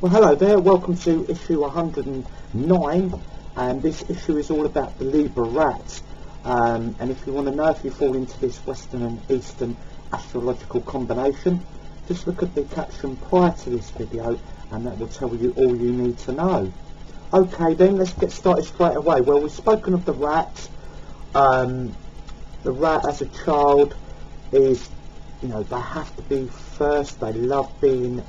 Well, hello there, welcome to issue 109, and this issue is all about the Libra rat. And if you want to know if you fall into this Western and Eastern astrological combination, just look at the caption prior to this video and that will tell you all you need to know. Okay then, let's get started straight away. Well, we've spoken of the rat. The rat as a child is, you know, they have to be first, they love being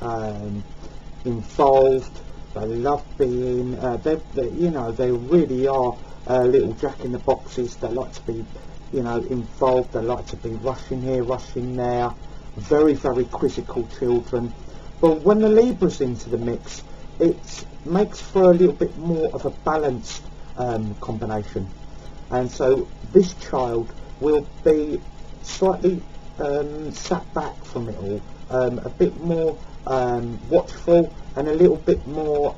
involved, they love being, you know, they really are little jack-in-the-boxes. They like to be, you know, involved, they like to be rushing here, rushing there, very, very quizzical children. But when the Libra's into the mix, it makes for a little bit more of a balanced combination. And so this child will be slightly sat back from it all, a bit more watchful and a little bit more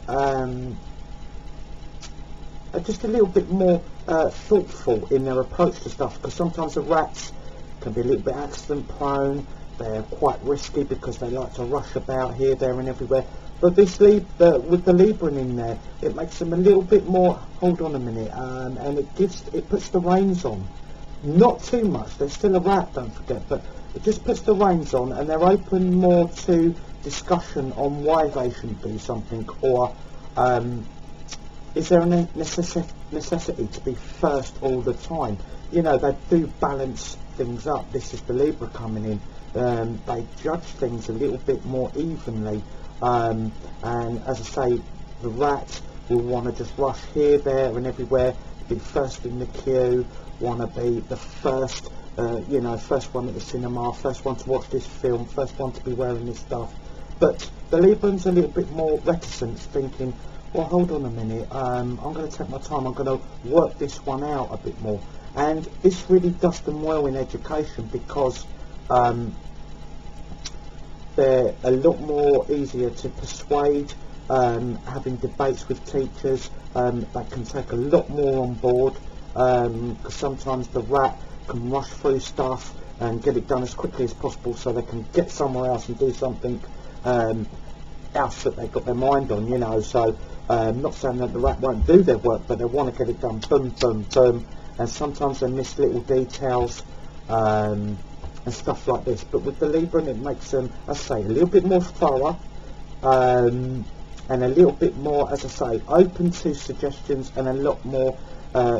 just a little bit more thoughtful in their approach to stuff, because sometimes the rats can be a little bit accident prone. They're quite risky because they like to rush about here, there and everywhere. But this with the Libra in there, it makes them a little bit more, hold on a minute, and it puts the reins on. Not too much, they're still a rat, don't forget, but it just puts the reins on, and they're open more to discussion on why they shouldn't do something, or is there a necessity to be first all the time. You know, they do balance things up. This is the Libra coming in. They judge things a little bit more evenly, and as I say, the rat will want to just rush here, there and everywhere, be first in the queue, want to be the first, you know, first one at the cinema, first one to watch this film, first one to be wearing this stuff. But the Librans a little bit more reticent, thinking, well, hold on a minute, I'm going to take my time, I'm going to work this one out a bit more. And this really does them well in education, because they're a lot more easier to persuade, having debates with teachers. They can take a lot more on board, because sometimes the rat can rush through stuff and get it done as quickly as possible so they can get somewhere else and do something else that they've got their mind on, you know. So not saying that the rat won't do their work, but they want to get it done, boom, boom, boom, and sometimes they miss little details and stuff like this. But with the Libra, it makes them, as I say, a little bit more thorough, and a little bit more, as I say, open to suggestions and a lot more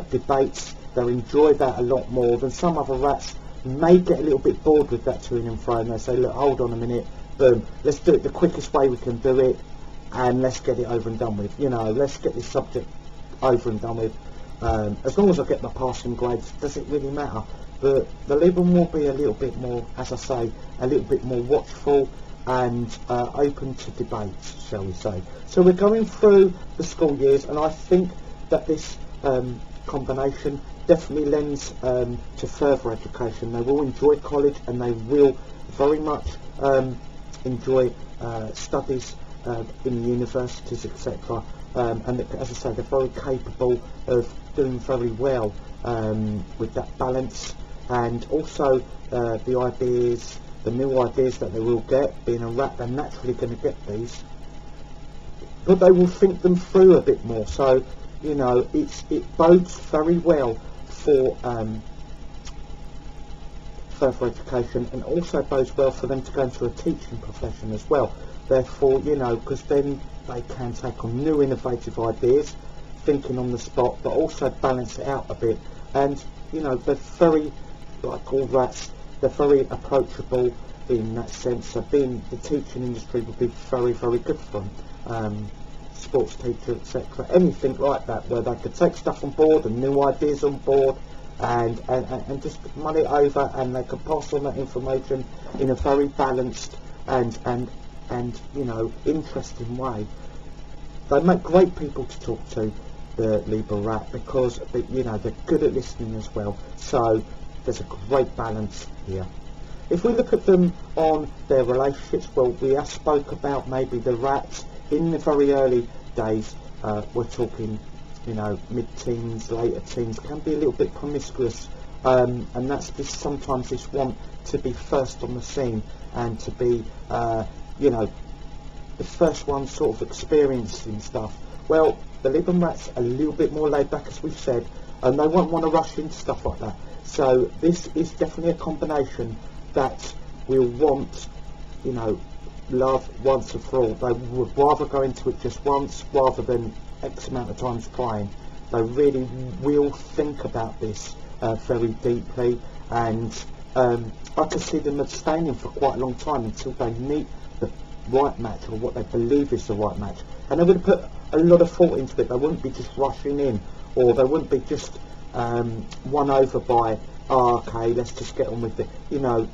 debates. They'll enjoy that a lot more than some other rats may get a little bit bored with that to and fro, and they say, look, hold on a minute, boom, let's do it the quickest way we can do it, and let's get it over and done with. You know, let's get this subject over and done with. As long as I get my passing grades, does it really matter? But the Libra will be a little bit more, as I say, a little bit more watchful and open to debates, shall we say. So we're going through the school years, and I think that this combination definitely lends to further education. They will enjoy college, and they will very much enjoy studies in the universities, etc. And as I say, they're very capable of doing very well with that balance, and also the ideas, the new ideas that they will get. Being a rat, they're naturally going to get these, but they will think them through a bit more. So, you know, it bodes very well for further education, and also bodes well for them to go into a teaching profession as well. Therefore, you know, because then they can take on new innovative ideas, thinking on the spot, but also balance it out a bit. And, you know, they're very, like all rats, they're very approachable in that sense. So being the teaching industry would be very, very good for them. Sports teacher, etc. Anything like that, where they could take stuff on board and new ideas on board, and just mull it over, and they could pass on that information in a very balanced and you know, interesting way. They make great people to talk to, the Libra rat, because you know, they're good at listening as well. So there's a great balance here. If we look at them on their relationships, well, we have spoke about maybe the rats in the very early days. We're talking, you know, mid-teens, later teens, can be a little bit promiscuous, and that's sometimes this want to be first on the scene, and to be, you know, the first one sort of experiencing stuff. Well, the Libra rats are a little bit more laid back, as we've said, and they won't want to rush into stuff like that. So this is definitely a combination that will want, you know, love once and for all. They would rather go into it just once rather than X amount of times trying. They really will think about this very deeply, and I can see them abstaining for quite a long time until they meet the right match, or what they believe is the right match. And they would put a lot of thought into it. They wouldn't be just rushing in, or they wouldn't be just won over by, oh, okay, let's just get on with it. You know,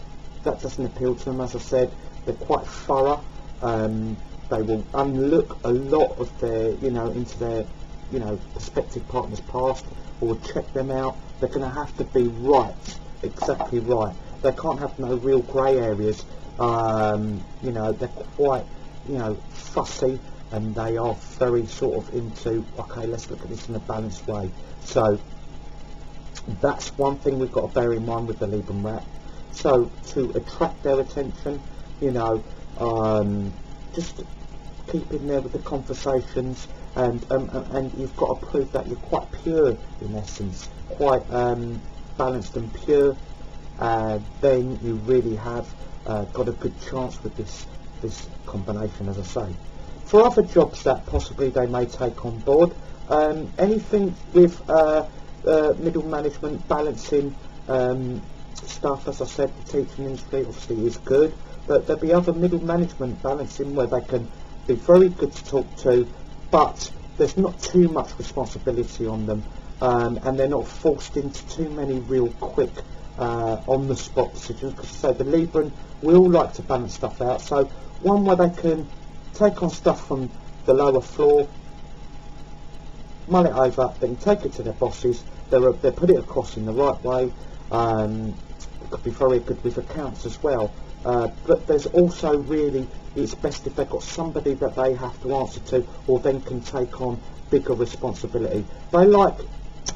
that doesn't appeal to them. As I said, they're quite thorough. They will unlook a lot of their, you know, into their, you know, prospective partner's past, or check them out. They're going to have to be right, exactly right. They can't have no real grey areas. You know, they're quite, you know, fussy, and they are very sort of into, okay, let's look at this in a balanced way. So that's one thing we've got to bear in mind with the Libra rat. So to attract their attention, you know, just keep in there with the conversations, and you've got to prove that you're quite pure in essence, quite balanced and pure. Then you really have got a good chance with this combination, as I say. For other jobs that possibly they may take on board, anything with middle management, balancing stuff, as I said, the teaching industry obviously is good, but there'll be other middle management balancing where they can be very good to talk to, but there's not too much responsibility on them, and they're not forced into too many real quick on the spot decisions, because so the Libran will like to balance stuff out. So one where they can take on stuff from the lower floor, mull it over, then take it to their bosses, they put it across in the right way. It could be very good with accounts as well, but there's also really, it's best if they've got somebody that they have to answer to, or then can take on bigger responsibility. They like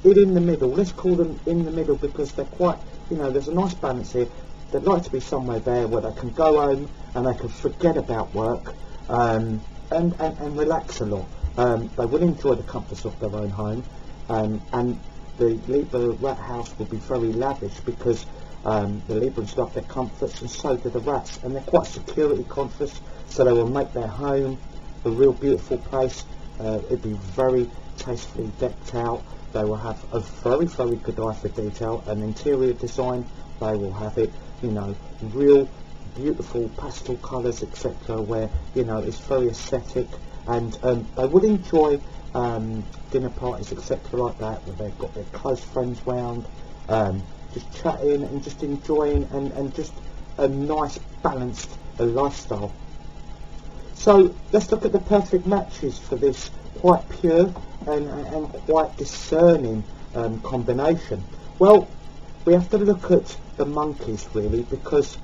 it in the middle. Let's call them in the middle, because they're quite, you know, there's a nice balance here. They'd like to be somewhere there where they can go home and they can forget about work, and relax a lot. They will enjoy the comforts of their own home, and the Libra rat house will be very lavish, because the Librans love their comforts, and so do the rats, and they're quite security conscious, so they will make their home a real beautiful place. It'll be very tastefully decked out. They will have a very, very good eye for detail, and interior design, they will have it, you know, real beautiful pastel colours, etc., where, you know, it's very aesthetic, and they would enjoy dinner parties, etc., like that, where they've got their close friends round, just chatting and just enjoying, and just a nice balanced lifestyle. So let's look at the perfect matches for this quite pure and quite discerning combination. Well, we have to look at the monkeys, really, because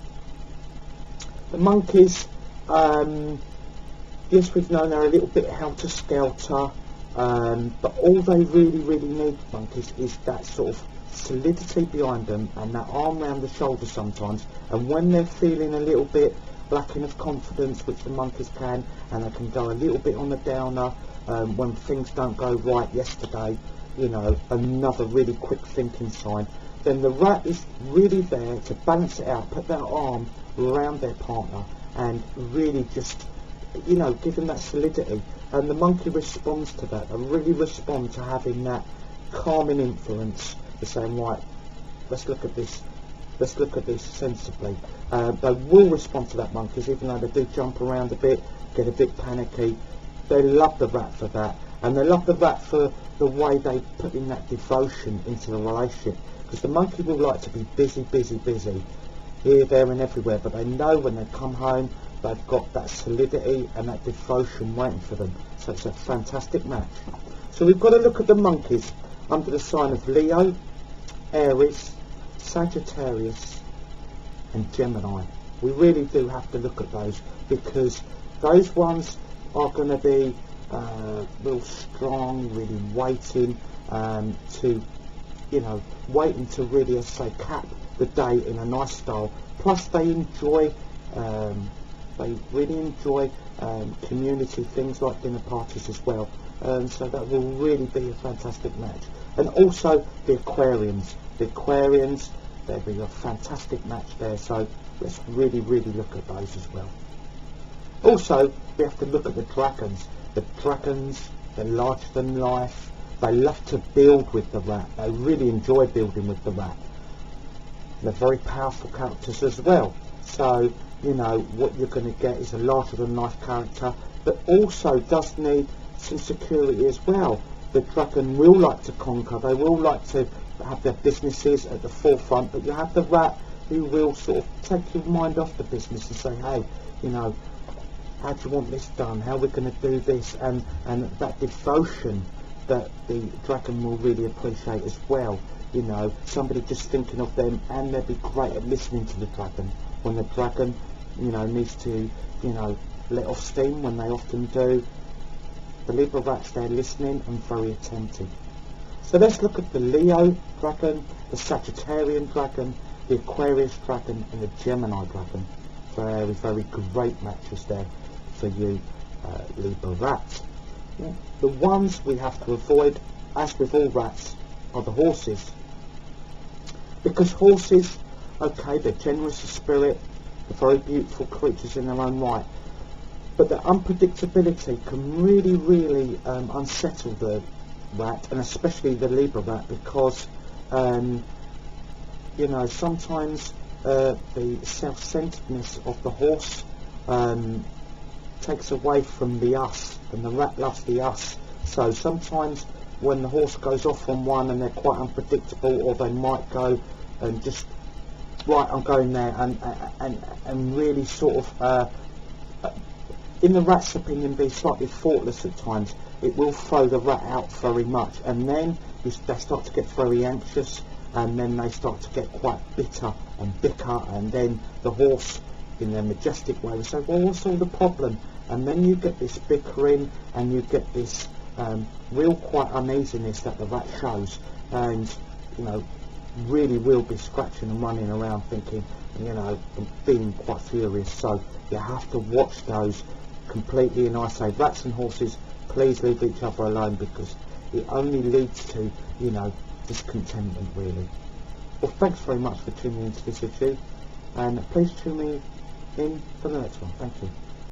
the monkeys, yes, we've known they're a little bit helter-skelter, but all they really need, monkeys, is that sort of solidity behind them, and that arm round the shoulder sometimes. And when they're feeling a little bit lacking of confidence, which the monkeys can, and they can go a little bit on the downer, when things don't go right yesterday, you know, another really quick thinking sign, then the rat is really there to balance it out, put their arm around their partner, and really just, you know, give them that solidity. And the monkey responds to that. They really respond to having that calming influence. They're saying, right, let's look at this sensibly. They will respond to that, monkeys, even though they do jump around a bit, get a bit panicky. They love the rat for that, and they love the rat for the way they put in that devotion into the relationship, because the monkey will like to be busy, here, there and everywhere, but they know when they come home they've got that solidity and that devotion waiting for them. So it's a fantastic match. So we've got to look at the monkeys under the sign of Leo, Aries, Sagittarius and Gemini. We really do have to look at those, because those ones are going to be real strong, really waiting to, you know, waiting to really, as I say, cap the day in a nice style. Plus they enjoy They really enjoy community things like dinner parties as well. So that will really be a fantastic match. And also the Aquarians. The Aquarians, they'll be a fantastic match there. So let's really look at those as well. Also, we have to look at the dragons. The dragons, they're larger than life. They love to build with the rat. They really enjoy building with the rat. They're very powerful characters as well. So, you know, what you're going to get is a larger than life character, but also does need some security as well. The dragon will like to conquer. They will like to have their businesses at the forefront, but you have the rat who will sort of take your mind off the business and say, hey, you know, how do you want this done? How are we going to do this? And that devotion that the dragon will really appreciate as well. You know, somebody just thinking of them, and they'll be great at listening to the dragon. When the dragon, you know, needs to, you know, let off steam, when they often do, the Libra rats, they're listening and very attentive. So let's look at the Leo dragon, the Sagittarian dragon, the Aquarius dragon, and the Gemini dragon. Very great matches there for you Libra rats. Yeah. The ones we have to avoid, as with all rats, are the horses. Because horses, okay, they're generous of spirit, they're very beautiful creatures in their own right, but the unpredictability can really unsettle the rat, and especially the Libra rat, because you know, sometimes the self-centeredness of the horse takes away from the us, and the rat loves the us. So sometimes when the horse goes off on one and they're quite unpredictable, or they might go and just, right, I'm going there, and really sort of in the rat's opinion be slightly thoughtless at times, it will throw the rat out very much, and then they start to get very anxious, and then they start to get quite bitter and bicker, and then the horse, in their majestic way, will say, well, what's all the problem? And then you get this bickering, and you get this real quite uneasiness that the rat shows, and you know, really will be scratching and running around thinking, you know, and being quite furious. So you have to watch those completely, and I say rats and horses, please leave each other alone, because it only leads to, you know, discontentment really. Well, thanks very much for tuning into this issue, and please tune me in for the next one. Thank you.